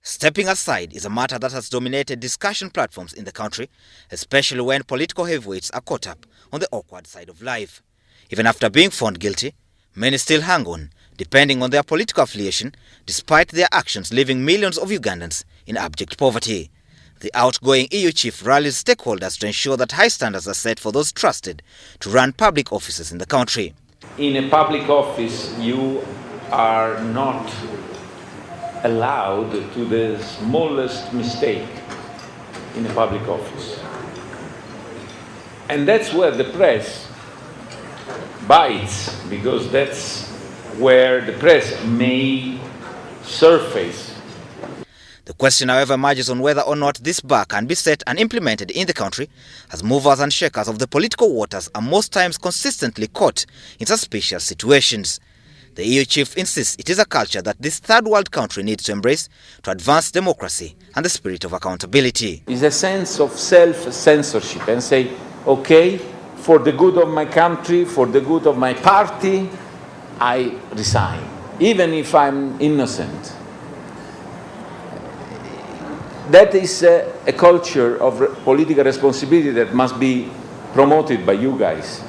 Stepping aside is a matter that has dominated discussion platforms in the country, especially when political heavyweights are caught up on the awkward side of life. Even after being found guilty, many still hang on, depending on their political affiliation, despite their actions leaving millions of Ugandans in abject poverty. The outgoing EU chief rallies stakeholders to ensure that high standards are set for those trusted to run public offices in the country. In a public office, you are not allowed to the smallest mistake in a public office. And that's where the press bites, because that's where the press may surface. The question, however, emerges on whether or not this bar can be set and implemented in the country, as movers and shakers of the political waters are most times consistently caught in suspicious situations. The EU chief insists it is a culture that this third world country needs to embrace to advance democracy and the spirit of accountability. It's a sense of self-censorship and say, okay, for the good of my country, for the good of my party, I resign, even if I'm innocent. That is a culture of political responsibility that must be promoted by you guys.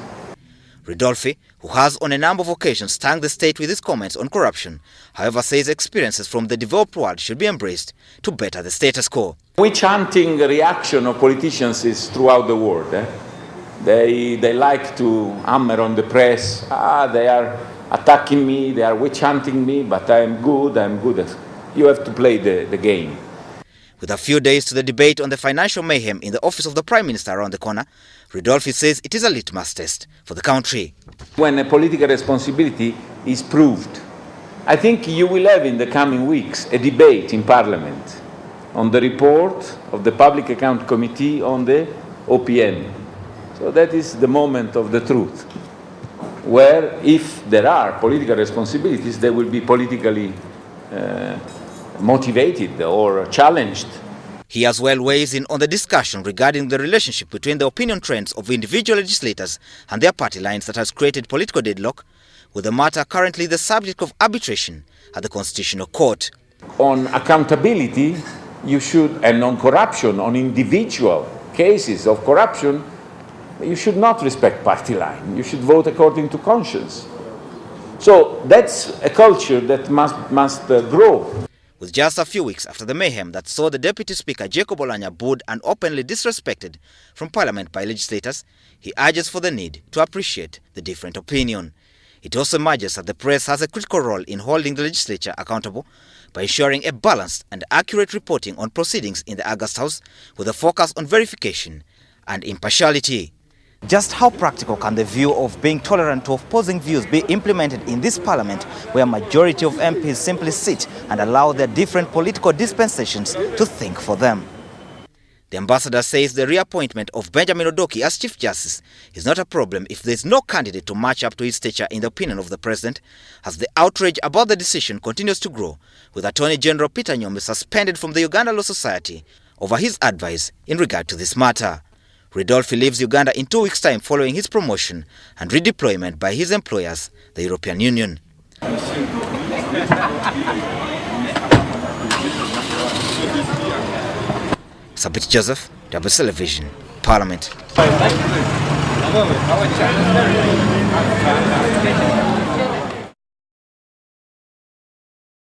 Ridolfi, who has on a number of occasions thanked the state with his comments on corruption, however says experiences from the developed world should be embraced to better the status quo. Witch-hunting reaction of politicians is throughout the world. They like to hammer on the press. They are attacking me, they are witch-hunting me, but I'm good. You have to play the game. With a few days to the debate on the financial mayhem in the office of the Prime Minister around the corner, Ridolfi says it is a litmus test for the country. When a political responsibility is proved, I think you will have in the coming weeks a debate in Parliament on the report of the Public Account Committee on the OPM. So that is the moment of the truth, where if there are political responsibilities, they will be politically motivated or challenged. He as well weighs in on the discussion regarding the relationship between the opinion trends of individual legislators and their party lines that has created political deadlock, with the matter currently the subject of arbitration at the Constitutional Court. On accountability, you should, and on corruption, on individual cases of corruption, you should not respect party line. You should vote according to conscience. So that's a culture that must grow. With just a few weeks after the mayhem that saw the Deputy Speaker Jacob Olanya booed and openly disrespected from Parliament by legislators, he urges for the need to appreciate the different opinion. It also emerges that the press has a critical role in holding the legislature accountable by ensuring a balanced and accurate reporting on proceedings in the August House with a focus on verification and impartiality. Just how practical can the view of being tolerant to opposing views be implemented in this parliament, where a majority of MPs simply sit and allow their different political dispensations to think for them? The ambassador says the reappointment of Benjamin Odoki as Chief Justice is not a problem if there is no candidate to match up to his stature in the opinion of the President, as the outrage about the decision continues to grow, with Attorney General Peter Nyombe suspended from the Uganda Law Society over his advice in regard to this matter. Ridolfi leaves Uganda in 2 weeks' time following his promotion and redeployment by his employers, the European Union. Sabit Joseph, Double Television, Parliament.